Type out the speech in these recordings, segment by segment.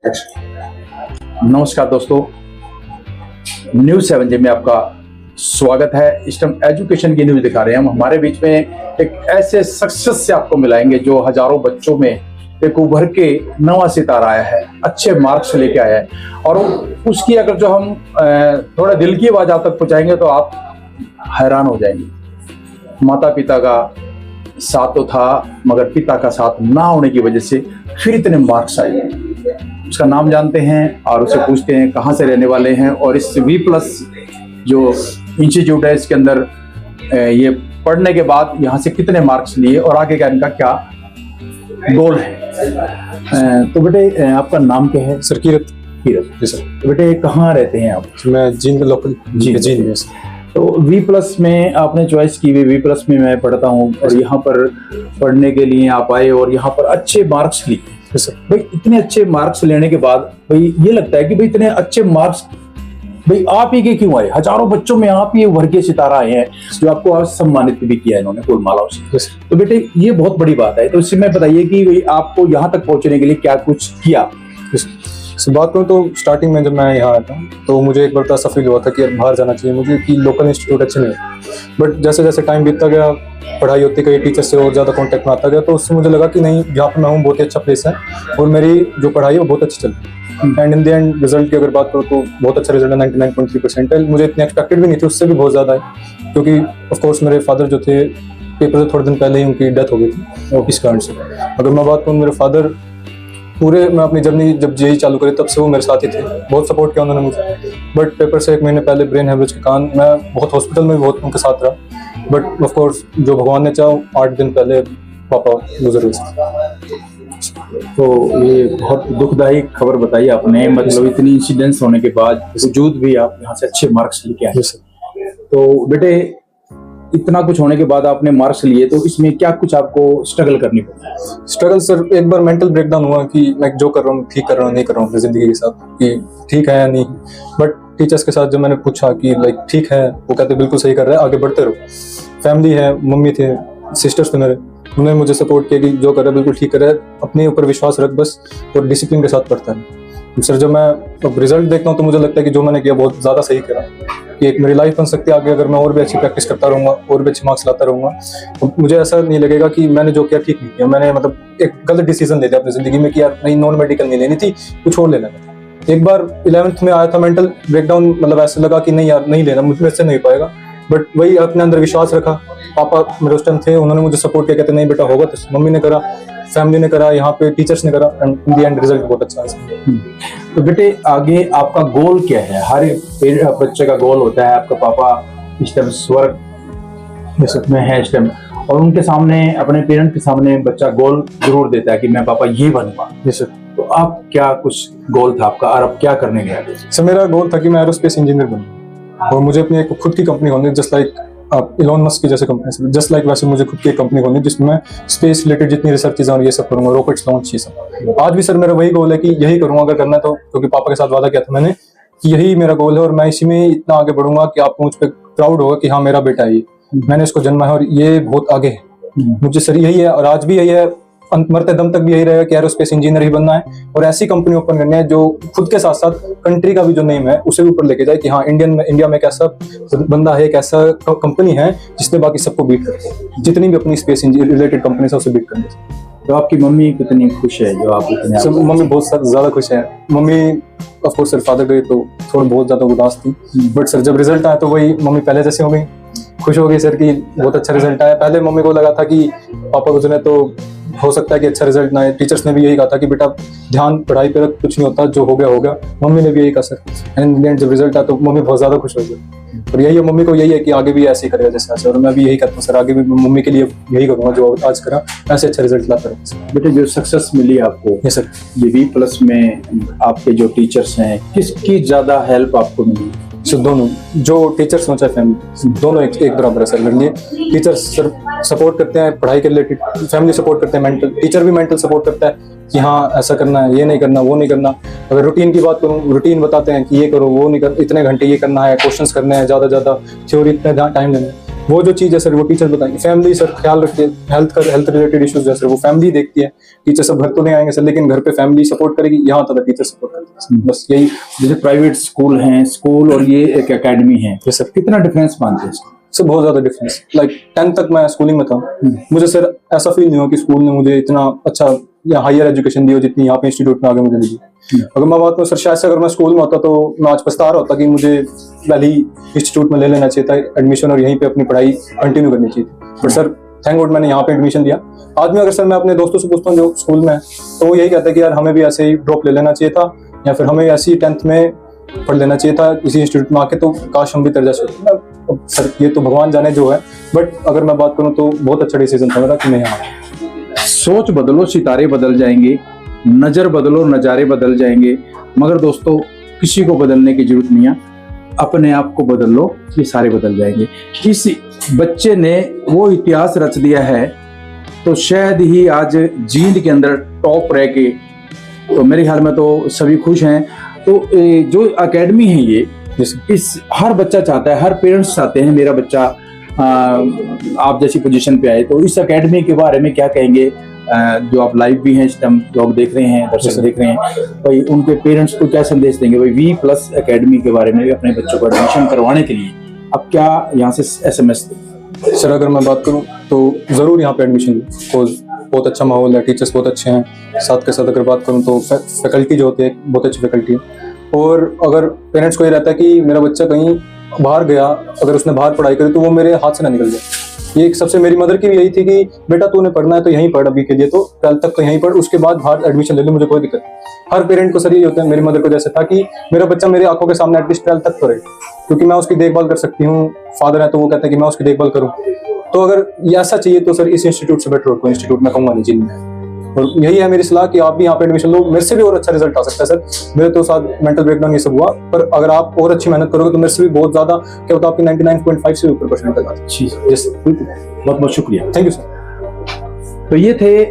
नमस्कार दोस्तों, news 7J में आपका स्वागत है। इस टाइम एजुकेशन की न्यूज़ दिखा रहे हैं हम। हमारे बीच में एक ऐसे सक्सेस से आपको मिलाएंगे जो हजारों बच्चों में एक उभर के नवा सितारा आया है, अच्छे मार्क्स लेके आया है। और उसकी अगर जो हम थोड़ा दिल की आवाज़ आप तक पहुँचाएंगे तो आप हैरान हो जाएंगे। माता पिता का साथ तो था, मगर पिता का साथ ना होने की वजह से फिर इतने मार्क्स आए। उसका नाम जानते हैं और उससे पूछते हैं कहाँ से रहने वाले हैं, और इस V+ जो इंस्टीट्यूट है इसके अंदर ये पढ़ने के बाद यहाँ से कितने मार्क्स लिए और आगे का इनका क्या गोल है। तो बेटे आपका नाम क्या है? सर कीरत जी सर। तो बेटे कहाँ रहते हैं आप? मैं जींद में लोकल जींद में। तो V+ में आपने चॉइस की हुई। V+ में मैं पढ़ता हूँ और यहाँ पर पढ़ने के लिए आप आए और यहाँ पर अच्छे मार्क्स लिए। भाई इतने अच्छे मार्क्स लेने के बाद भाई ये लगता है कि भाई इतने अच्छे मार्क्स भाई आप ही के क्यों आए? हजारों बच्चों में आप ही उभर के सितारा आए हैं जो आपको आज सम्मानित भी किया इन्होंने फूलमालाओं से। तो बेटे ये बहुत बड़ी बात है। तो इससे मैं बताइए कि भाई आपको यहाँ तक पहुंचने के लिए क्या कुछ किया? बात करूँ तो स्टार्टिंग में जब मैं यहाँ आया था तो मुझे एक बार तो ऐसा फील हुआ था कि यार बाहर जाना चाहिए मुझे, कि लोकल इंस्टीट्यूट अच्छे नहीं है। बट जैसे जैसे टाइम बीतता गया, पढ़ाई होती गई, टीचर से और ज़्यादा कांटेक्ट में आता गया, तो उससे मुझे लगा कि नहीं, जहाँ पर मैं हूँ बहुत ही अच्छा प्लेस है और मेरी जो पढ़ाई है वो बहुत अच्छी चल रही है। And in the end result की अगर बात करूँ तो बहुत अच्छा रिजल्ट है, 99.3%। मुझे इतनी एक्सपेक्टेड भी नहीं थी, उससे भी बहुत ज़्यादा है, क्योंकि ऑफकोर्स मेरे फादर जो थे पेपर से थोड़े दिन पहले ही उनकी डेथ हो गई थी इस कारण से। अगर मैं बात करूँ, मेरे फादर पूरे मैं अपनी जर्नी जब जेई चालू करी तब से वो मेरे साथ ही थे, बहुत सपोर्ट किया उन्होंने मुझे। बट पेपर से 1 महीने पहले ब्रेन हेमरेज के कारण मैं बहुत हॉस्पिटल में भी बहुत उनके साथ रहा। बट ऑफ कोर्स जो भगवान ने चाहा 8 दिन पहले पापा गुजर गए। तो ये बहुत दुखदायी खबर बताई आपने, मतलब इतनी इंसिडेंट्स होने के बावजूद भी आप यहाँ से अच्छे मार्क्स लेके आए। तो बेटे इतना कुछ होने के बाद आपने मार्क्स लिए, तो इसमें क्या कुछ आपको स्ट्रगल करनी पड़ी? स्ट्रगल सर, एक बार मेंटल ब्रेकडाउन हुआ कि मैं जो कर रहा हूँ ठीक कर रहा हूँ नहीं कर रहा हूँ अपनी जिंदगी के साथ, कि ठीक है या नहीं। बट टीचर्स के साथ जब मैंने पूछा कि लाइक ठीक है, वो कहते बिल्कुल सही कर रहे हैं, आगे बढ़ते रहो। फैमिली है, मम्मी थे, सिस्टर्स थे मेरे, उन्होंने मुझे सपोर्ट किया कि जो कर रहा है बिल्कुल ठीक कर रहा है, अपने ऊपर विश्वास रख बस, और डिसिप्लिन के साथ पढ़ता है। सर जब मैं अब रिजल्ट देखता हूँ तो मुझे लगता है कि जो मैंने किया बहुत ज़्यादा सही करा, कि एक मेरी लाइफ बन सकती है आगे अगर मैं और भी अच्छी प्रैक्टिस करता रहूँगा और भी अच्छे मार्क्स लाता रहूँगा। तो मुझे ऐसा नहीं लगेगा कि मैंने जो किया ठीक नहीं किया, मैंने मतलब एक गलत डिसीजन ले लिया अपनी ज़िंदगी में कि यार नहीं, नॉन मेडिकल नहीं लेनी थी, कुछ और ले लेना था। एक बार 11th में आया था मेंटल ब्रेकडाउन, मतलब ऐसे लगा कि नहीं यार नहीं लेना, मुझे से नहीं पाएगा। बट वही अपने अंदर विश्वास रखा। पापा मेरे उस टाइम थे, उन्होंने मुझे सपोर्ट किया, कहते नहीं बेटा होगा। तो मम्मी ने करा, फैमिली ने करा, यहाँ पे टीचर्स ने करा, and in the end result बहुत अच्छा है। तो बेटे आगे आपका गोल क्या है? हर एक बच्चे का गोल होता है। आपका पापा इस टाइम स्वर्ग में है इस टाइम, और उनके सामने, अपने पेरेंट के सामने बच्चा गोल जरूर देता है कि मैं पापा ये बनूंगा। जैसे तो आप क्या कुछ गोल था आपका और अब क्या करने गए? सर मेरा गोल था कि मैं एरोस्पेस इंजीनियर बनूं और मुझे अपनी एक खुद की कंपनी होनी, जस्ट लाइक इलॉन मस्क की जैसे कंपनी, जस्ट लाइक वैसे मुझे खुद की एक कंपनी होनी जिसमें मैं स्पेस रिलेटेड जितनी रिसर्च चीज़ें और ये सब करूँगा, रॉकेट्स लॉन्च, ये सब। आज भी सर मेरा वही गोल है कि यही करूँगा अगर करना है तो, क्योंकि पापा के साथ वादा किया था मैंने कि यही मेरा गोल है और मैं इसी में इतना आगे बढ़ूंगा कि आपको मुझ पर प्राउड होगा कि हाँ मेरा बेटा है, ये मैंने इसको जन्मा है और ये बहुत आगे है। मुझे सर यही है और आज भी यही है, मरते दम तक भी यही रहेगा कि एरोस्पेस इंजीनियर ही बनना है और ऐसी कंपनी ओपन करनी है जो खुद के साथ साथ कंट्री का भी जो नेम है उसे भी ऊपर लेके जाए, कि हाँ इंडिया में एक ऐसा बंदा है, एक ऐसा कंपनी है जिसने बाकी सबको बीट कर, जितनी भी अपनी स्पेस रिलेटेड कंपनी है उसे बीट कर दे। तो आपकी मम्मी कितनी खुश है जो आप इतने? सर मम्मी बहुत ज़्यादा खुश है। Mummy of course sir father गए तो थोड़ा बहुत ज़्यादा उदास थी, बट सर जब रिजल्ट आया तो वही मम्मी पहले जैसे हो गई, खुश हो गई सर कि बहुत अच्छा रिजल्ट आया। पहले मम्मी को लगा था कि पापा गुजरे तो हो सकता है कि अच्छा रिजल्ट ना आए। टीचर्स ने भी यही कहा था कि बेटा ध्यान पढ़ाई पे रख, कुछ नहीं होता, जो हो गया हो गया। मम्मी ने भी यही कहा सर। एंड जब रिजल्ट आया तो मम्मी बहुत ज़्यादा खुश हो गई और यही है, मम्मी को यही है कि आगे भी ऐसे ही करेगा जैसे ऐसे, और मैं भी यही करता हूँ सर, आगे भी मम्मी के लिए यही करूँगा जो आज करा, ऐसे अच्छा रिजल्ट लाता रहूँगा। बेटे जो सक्सेस मिली आपको, ये सर ये V+ में आपके जो टीचर्स हैं, किसकी ज़्यादा हेल्प आपको मिली? सर दोनों, जो टीचर्स हो चाहे फैमिली, दोनों एक बराबर है सर मेरे लिए। टीचर्स सर सपोर्ट करते हैं पढ़ाई के रिलेटेड, फैमिली सपोर्ट करते हैं मेंटल, टीचर भी मेंटल सपोर्ट करता है कि हाँ ऐसा करना है, ये नहीं करना, वो नहीं करना। अगर रूटीन की बात करूँ, रूटीन बताते हैं कि ये करो, वो नहीं कर, इतने घंटे ये करना है, क्वेश्चंस करने हैं ज़्यादा थ्योरी इतना टाइम लेना है। वो जो चीज़ है सर वो टीचर बताएंगे। फैमिली सर ख्याल रखती है, हेल्थ रिलेटेड इश्यूज जैसे वो फैमिली देखती है। टीचर सब घर तो नहीं आएंगे सर, लेकिन घर पे फैमिली सपोर्ट करेगी, यहाँ तक टीचर सपोर्ट करते हैं। बस यही। जैसे प्राइवेट स्कूल हैं, स्कूल और ये एक एकेडमी है, ये सर कितना डिफरेंस मानते हैं? सर बहुत ज्यादा डिफरेंस। लाइक 10th तक मैं स्कूलिंग में था, मुझे सर ऐसा फील नहीं हुआ कि स्कूल ने मुझे इतना अच्छा या हायर एजुकेशन दी हो जितनी यहाँ पे इंस्टीट्यूट में आगे मुझे मिली। अगर मैं बात करूँ सर, शायद से अगर मैं स्कूल में होता तो मैं आज पछता रहा होता कि मुझे पहले ही इंस्टीट्यूट में ले लेना चाहिए था एडमिशन और यहीं पे अपनी पढ़ाई कंटिन्यू करनी चाहिए थी। बट सर थैंक गॉड मैंने यहाँ पे एडमिशन लिया। आज में अगर सर मैं अपने दोस्तों से पूछता हूँ जो स्कूल में है, तो वो यही कहता है कि यार हमें भी ऐसे ही ड्रॉप ले लेना चाहिए था, या फिर हमें ऐसे ही 10th में पढ़ लेना चाहिए था इसी इंस्टीट्यूट में आके, तो काश हम भी तर जा। सर ये तो भगवान जाने जो है, बट अगर मैं बात करूँ तो बहुत अच्छा डिसीजन था मेरा कि मैं यहाँ। सोच बदलो सितारे बदल जाएंगे, नजर बदलो नजारे बदल जाएंगे, मगर दोस्तों किसी को बदलने की जरूरत नहीं है, अपने आप को बदल लो, ये सारे बदल जाएंगे। इस बच्चे ने वो इतिहास रच दिया है, तो शायद ही आज जींद के अंदर टॉप रह के, तो मेरे ख्याल में तो सभी खुश हैं। तो जो एकेडमी है ये, इस हर बच्चा चाहता है, हर पेरेंट्स चाहते हैं मेरा बच्चा आप जैसी पोजीशन पे आए। तो इस एकेडमी के बारे में क्या कहेंगे? जो आप लाइव भी हैं, इस टाइम लोग देख रहे हैं, दर्शक देख रहे हैं, भाई उनके पेरेंट्स को क्या संदेश देंगे भाई V+ एकेडमी के बारे में अपने बच्चों को एडमिशन करवाने के लिए? अब क्या यहाँ से SMS दें? सर अगर मैं बात करूँ तो ज़रूर यहाँ पे एडमिशन लें, बिकॉज बहुत अच्छा माहौल है, टीचर्स बहुत अच्छे हैं। साथ के साथ अगर बात करूँ तो फैकल्टी जो होती है बहुत अच्छी फैकल्टी है। और अगर पेरेंट्स को ये रहता है कि मेरा बच्चा कहीं बाहर गया, अगर उसने बाहर पढ़ाई करी तो वो मेरे हाथ से ना निकल जाए। ये सबसे मेरी मदर की भी यही थी कि बेटा तूने पढ़ना है तो यहीं पढ़ अभी के लिए, तो 12th तक तो यहीं पढ़, उसके बाद बाहर एडमिशन ले ले, मुझे कोई दिक्कत नहीं। हर पेरेंट को सर यही होता है। मेरी मदर को जैसे था कि मेरा बच्चा मेरी आंखों के सामने एटलीस्ट 12th तक तो रहे, क्योंकि मैं उसकी देखभाल कर सकती हूँ। फादर है तो वो कहते हैं कि मैं उसकी देखभाल करूँ। तो अगर ये ऐसा चाहिए तो सर इस इंस्टीट्यूट से बेटर और कोई इंस्टीट्यूट मैं कहूँगा नहीं जिन में। और यही है मेरी सलाह कि आप भी यहाँ पे एडमिशन लो, मेरे से भी और अच्छा रिजल्ट आ सकता है सर। मेरे तो साथ मेंटल ब्रेकडाउन ये सब हुआ, पर अगर आप और अच्छी मेहनत करोगे तो मेरे से भी बहुत ज्यादा, क्या होता है आपकी 99.5 से ऊपर परसेंटेज आता है। बहुत बहुत शुक्रिया, थैंक यू सर। तो ये थे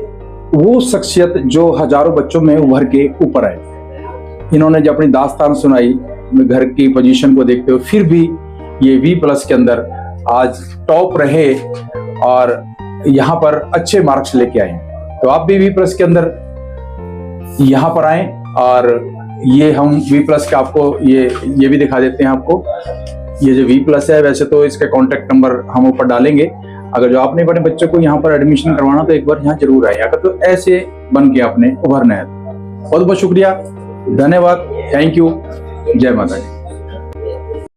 वो शख्सियत जो हजारों बच्चों में उभर के ऊपर आए। इन्होंने जो अपनी दास्तान सुनाई, घर की पोजीशन को देखते हुए फिर भी ये V+ के अंदर आज टॉप रहे और यहाँ पर अच्छे मार्क्स लेके आए। तो आप भी V+ के अंदर यहाँ पर आए, और ये हम V+ का आपको ये भी दिखा देते हैं आपको। ये जो V+ है, वैसे तो इसका कॉन्टेक्ट नंबर हम ऊपर डालेंगे। अगर जो आपने अपने बच्चों को यहाँ पर एडमिशन करवाना तो एक बार यहाँ जरूर आए, अगर तो ऐसे बन के आपने उभरना है। बहुत बहुत शुक्रिया, धन्यवाद, थैंक यू, जय माता दी।